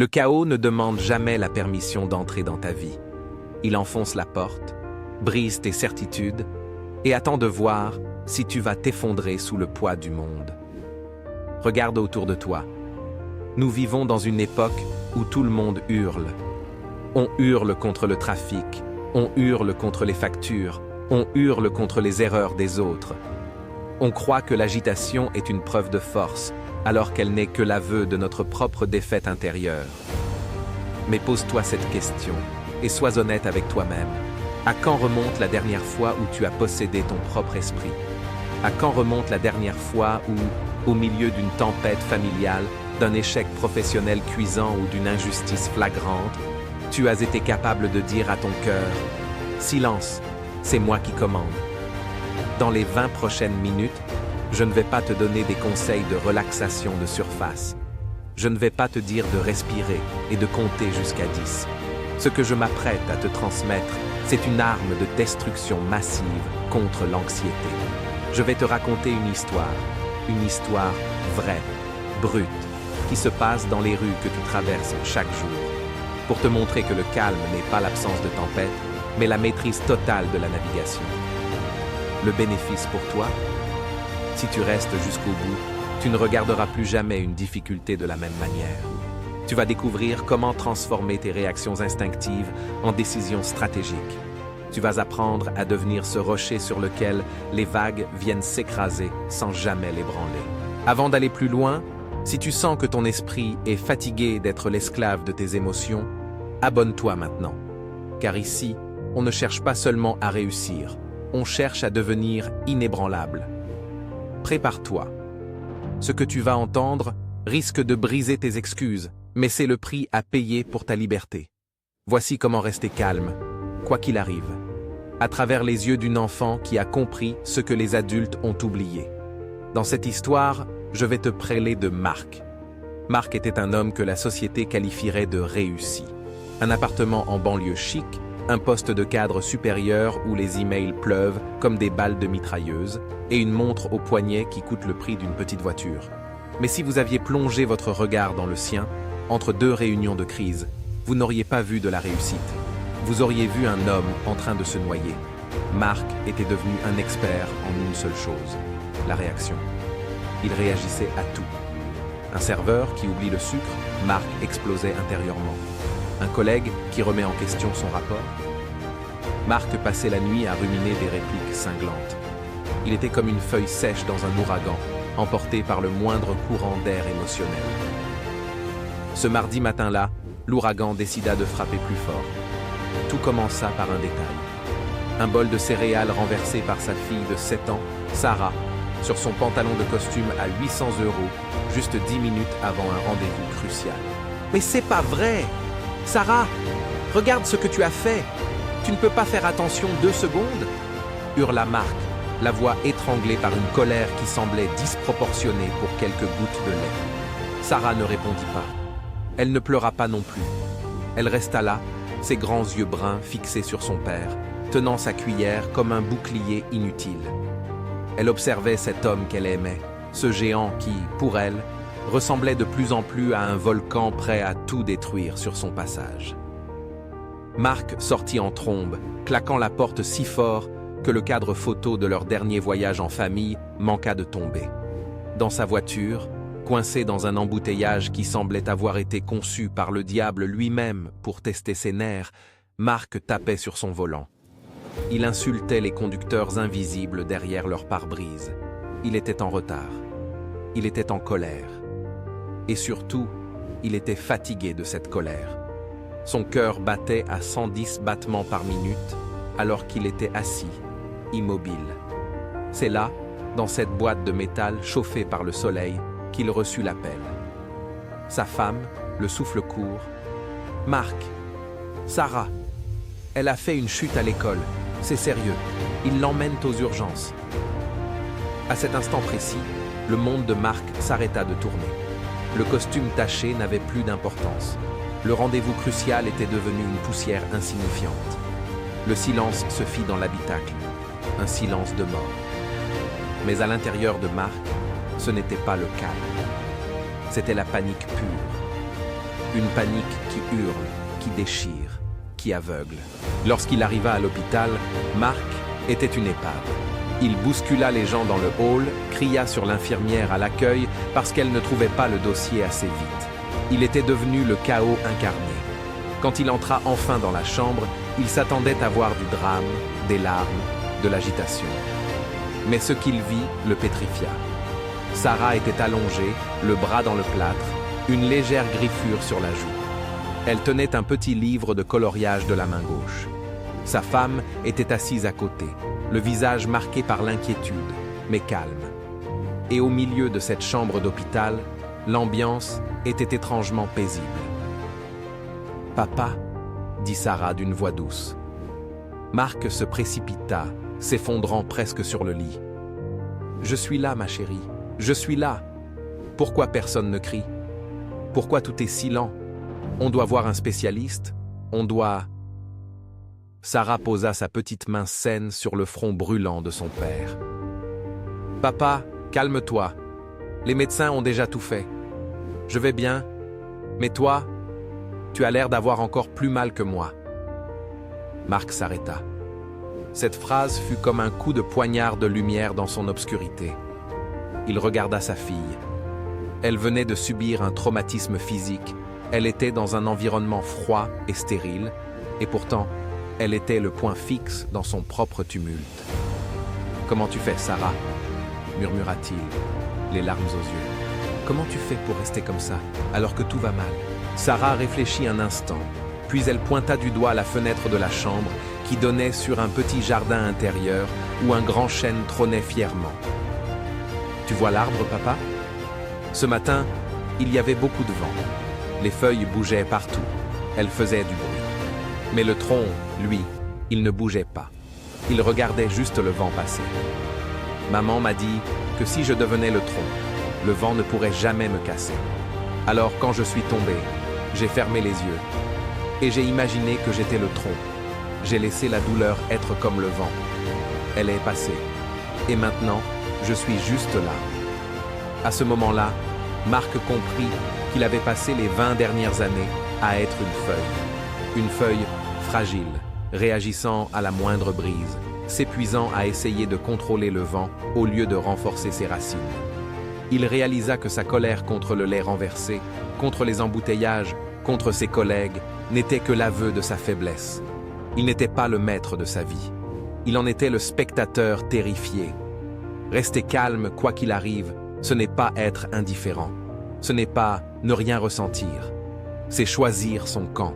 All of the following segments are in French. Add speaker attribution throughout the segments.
Speaker 1: Le chaos ne demande jamais la permission d'entrer dans ta vie. Il enfonce la porte, brise tes certitudes et attend de voir si tu vas t'effondrer sous le poids du monde. Regarde autour de toi. Nous vivons dans une époque où tout le monde hurle. On hurle contre le trafic, on hurle contre les factures, on hurle contre les erreurs des autres. On croit que l'agitation est une preuve de force, alors qu'elle n'est que l'aveu de notre propre défaite intérieure. Mais pose-toi cette question, et sois honnête avec toi-même. À quand remonte la dernière fois où tu as possédé ton propre esprit? À quand remonte la dernière fois où, au milieu d'une tempête familiale, d'un échec professionnel cuisant ou d'une injustice flagrante, tu as été capable de dire à ton cœur « Silence, c'est moi qui commande ». Dans les 20 prochaines minutes, je ne vais pas te donner des conseils de relaxation de surface. Je ne vais pas te dire de respirer et de compter jusqu'à 10. Ce que je m'apprête à te transmettre, c'est une arme de destruction massive contre l'anxiété. Je vais te raconter une histoire vraie, brute, qui se passe dans les rues que tu traverses chaque jour, pour te montrer que le calme n'est pas l'absence de tempête, mais la maîtrise totale de la navigation. Le bénéfice pour toi? Si tu restes jusqu'au bout, tu ne regarderas plus jamais une difficulté de la même manière. Tu vas découvrir comment transformer tes réactions instinctives en décisions stratégiques. Tu vas apprendre à devenir ce rocher sur lequel les vagues viennent s'écraser sans jamais l'ébranler. Avant d'aller plus loin, si tu sens que ton esprit est fatigué d'être l'esclave de tes émotions, abonne-toi maintenant. Car ici, on ne cherche pas seulement à réussir, on cherche à devenir inébranlable. Prépare-toi. Ce que tu vas entendre risque de briser tes excuses, mais c'est le prix à payer pour ta liberté. Voici comment rester calme, quoi qu'il arrive, à travers les yeux d'une enfant qui a compris ce que les adultes ont oublié. Dans cette histoire, je vais te parler de Marc. Marc était un homme que la société qualifierait de réussi. Un appartement en banlieue chic, un poste de cadre supérieur où les emails pleuvent comme des balles de mitrailleuse, et une montre au poignet qui coûte le prix d'une petite voiture. Mais si vous aviez plongé votre regard dans le sien, entre deux réunions de crise, vous n'auriez pas vu de la réussite. Vous auriez vu un homme en train de se noyer. Marc était devenu un expert en une seule chose, la réaction. Il réagissait à tout. Un serveur qui oublie le sucre, Marc explosait intérieurement. Un collègue qui remet en question son rapport. Marc passait la nuit à ruminer des répliques cinglantes. Il était comme une feuille sèche dans un ouragan, emporté par le moindre courant d'air émotionnel. Ce mardi matin-là, l'ouragan décida de frapper plus fort. Tout commença par un détail. Un bol de céréales renversé par sa fille de 7 ans, Sarah, sur son pantalon de costume à 800 €, juste 10 minutes avant un rendez-vous crucial. « Mais c'est pas vrai! Sarah, regarde ce que tu as fait! Tu ne peux pas faire attention 2 secondes ?» hurla Marc, la voix étranglée par une colère qui semblait disproportionnée pour quelques gouttes de lait. Sarah ne répondit pas. Elle ne pleura pas non plus. Elle resta là, ses grands yeux bruns fixés sur son père, tenant sa cuillère comme un bouclier inutile. Elle observait cet homme qu'elle aimait, ce géant qui, pour elle, ressemblait de plus en plus à un volcan prêt à tout détruire sur son passage. Marc sortit en trombe, claquant la porte si fort que le cadre photo de leur dernier voyage en famille manqua de tomber. Dans sa voiture, coincé dans un embouteillage qui semblait avoir été conçu par le diable lui-même pour tester ses nerfs, Marc tapait sur son volant. Il insultait les conducteurs invisibles derrière leur pare-brise. Il était en retard. Il était en colère. Et surtout, il était fatigué de cette colère. Son cœur battait à 110 battements par minute, alors qu'il était assis, immobile. C'est là, dans cette boîte de métal chauffée par le soleil, qu'il reçut l'appel. Sa femme, le souffle court. « Marc, Sarah, elle a fait une chute à l'école. C'est sérieux. Ils l'emmènent aux urgences. » À cet instant précis, le monde de Marc s'arrêta de tourner. Le costume taché n'avait plus d'importance. Le rendez-vous crucial était devenu une poussière insignifiante. Le silence se fit dans l'habitacle, un silence de mort. Mais à l'intérieur de Marc, ce n'était pas le calme. C'était la panique pure. Une panique qui hurle, qui déchire, qui aveugle. Lorsqu'il arriva à l'hôpital, Marc était une épave. Il bouscula les gens dans le hall, cria sur l'infirmière à l'accueil parce qu'elle ne trouvait pas le dossier assez vite. Il était devenu le chaos incarné. Quand il entra enfin dans la chambre, il s'attendait à voir du drame, des larmes, de l'agitation. Mais ce qu'il vit le pétrifia. Sarah était allongée, le bras dans le plâtre, une légère griffure sur la joue. Elle tenait un petit livre de coloriage de la main gauche. Sa femme était assise à côté, le visage marqué par l'inquiétude, mais calme. Et au milieu de cette chambre d'hôpital, l'ambiance était étrangement paisible. « Papa » dit Sarah d'une voix douce. Marc se précipita, s'effondrant presque sur le lit. « Je suis là, ma chérie, je suis là. Pourquoi personne ne crie? Pourquoi tout est silent? On doit voir un spécialiste? On doit... » Sarah posa sa petite main saine sur le front brûlant de son père. « Papa, calme-toi. Les médecins ont déjà tout fait. Je vais bien, mais toi, tu as l'air d'avoir encore plus mal que moi. » Marc s'arrêta. Cette phrase fut comme un coup de poignard de lumière dans son obscurité. Il regarda sa fille. Elle venait de subir un traumatisme physique. Elle était dans un environnement froid et stérile, et pourtant, elle était le point fixe dans son propre tumulte. « Comment tu fais, Sarah ?» murmura-t-il, les larmes aux yeux. « Comment tu fais pour rester comme ça, alors que tout va mal ?» Sarah réfléchit un instant, puis elle pointa du doigt la fenêtre de la chambre qui donnait sur un petit jardin intérieur où un grand chêne trônait fièrement. « Tu vois l'arbre, papa ? Ce matin, il y avait beaucoup de vent. Les feuilles bougeaient partout. Elles faisaient du bruit. Mais le tronc, lui, il ne bougeait pas. Il regardait juste le vent passer. Maman m'a dit que si je devenais le tronc, le vent ne pourrait jamais me casser. Alors quand je suis tombé, j'ai fermé les yeux et j'ai imaginé que j'étais le tronc. J'ai laissé la douleur être comme le vent. Elle est passée. Et maintenant, je suis juste là. » À ce moment-là, Marc comprit qu'il avait passé les 20 dernières années à être une feuille. Une feuille fragile, réagissant à la moindre brise, s'épuisant à essayer de contrôler le vent au lieu de renforcer ses racines. Il réalisa que sa colère contre le lait renversé, contre les embouteillages, contre ses collègues, n'était que l'aveu de sa faiblesse. Il n'était pas le maître de sa vie. Il en était le spectateur terrifié. Rester calme quoi qu'il arrive, ce n'est pas être indifférent. Ce n'est pas ne rien ressentir. C'est choisir son camp.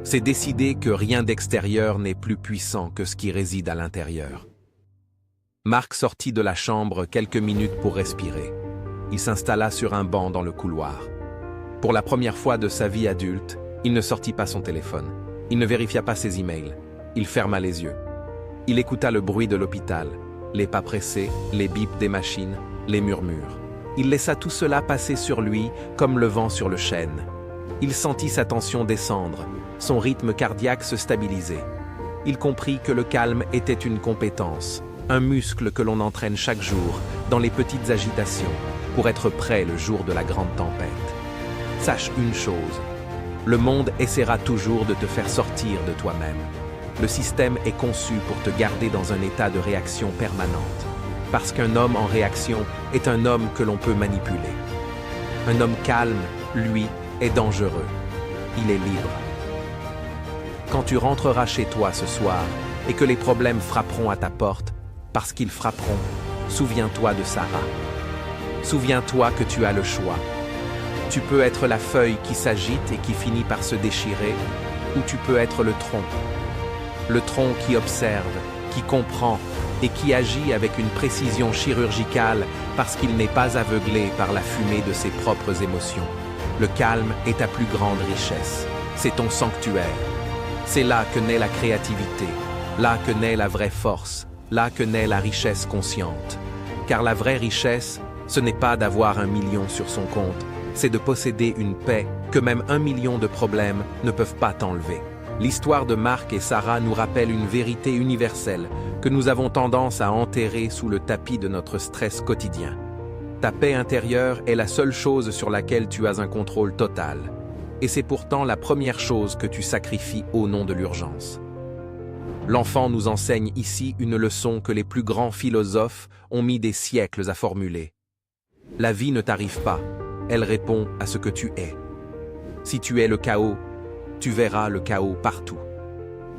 Speaker 1: C'est décider que rien d'extérieur n'est plus puissant que ce qui réside à l'intérieur. Marc sortit de la chambre quelques minutes pour respirer. Il s'installa sur un banc dans le couloir. Pour la première fois de sa vie adulte, il ne sortit pas son téléphone. Il ne vérifia pas ses emails. Il ferma les yeux. Il écouta le bruit de l'hôpital, les pas pressés, les bips des machines, les murmures. Il laissa tout cela passer sur lui comme le vent sur le chêne. Il sentit sa tension descendre, son rythme cardiaque se stabiliser. Il comprit que le calme était une compétence, un muscle que l'on entraîne chaque jour dans les petites agitations pour être prêt le jour de la grande tempête. Sache une chose, le monde essaiera toujours de te faire sortir de toi-même. Le système est conçu pour te garder dans un état de réaction permanente. Parce qu'un homme en réaction est un homme que l'on peut manipuler. Un homme calme, lui, est dangereux. Il est libre. Quand tu rentreras chez toi ce soir et que les problèmes frapperont à ta porte, parce qu'ils frapperont, souviens-toi de Sarah. Souviens-toi que tu as le choix. Tu peux être la feuille qui s'agite et qui finit par se déchirer, ou tu peux être le tronc. Le tronc qui observe, qui comprend, et qui agit avec une précision chirurgicale parce qu'il n'est pas aveuglé par la fumée de ses propres émotions. Le calme est ta plus grande richesse. C'est ton sanctuaire. C'est là que naît la créativité, là que naît la vraie force, là que naît la richesse consciente. Car la vraie richesse, ce n'est pas d'avoir 1 million sur son compte, c'est de posséder une paix que même 1 million de problèmes ne peuvent pas t'enlever. L'histoire de Marc et Sarah nous rappelle une vérité universelle que nous avons tendance à enterrer sous le tapis de notre stress quotidien. Ta paix intérieure est la seule chose sur laquelle tu as un contrôle total. Et c'est pourtant la première chose que tu sacrifies au nom de l'urgence. L'enfant nous enseigne ici une leçon que les plus grands philosophes ont mis des siècles à formuler. La vie ne t'arrive pas, elle répond à ce que tu es. Si tu es le chaos, tu verras le chaos partout.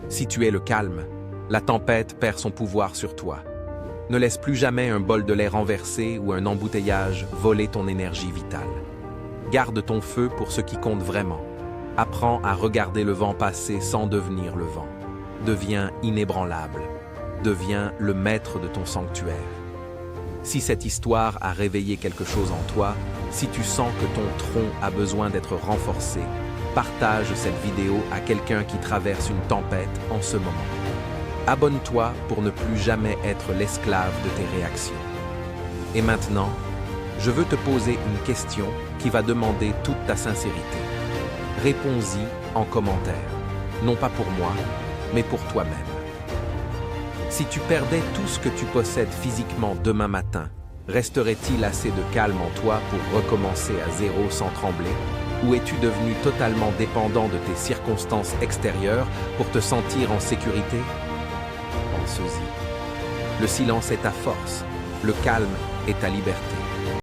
Speaker 1: Si tu es le calme, la tempête perd son pouvoir sur toi. Ne laisse plus jamais un bol de lait renversé ou un embouteillage voler ton énergie vitale. Garde ton feu pour ce qui compte vraiment. Apprends à regarder le vent passer sans devenir le vent. Deviens inébranlable. Deviens le maître de ton sanctuaire. Si cette histoire a réveillé quelque chose en toi, si tu sens que ton tronc a besoin d'être renforcé, partage cette vidéo à quelqu'un qui traverse une tempête en ce moment. Abonne-toi pour ne plus jamais être l'esclave de tes réactions. Et maintenant, je veux te poser une question qui va demander toute ta sincérité. Réponds-y en commentaire, non pas pour moi, mais pour toi-même. Si tu perdais tout ce que tu possèdes physiquement demain matin, resterait-il assez de calme en toi pour recommencer à zéro sans trembler? Ou es-tu devenu totalement dépendant de tes circonstances extérieures pour te sentir en sécurité? Pense-y. Le silence est ta force, le calme est ta liberté.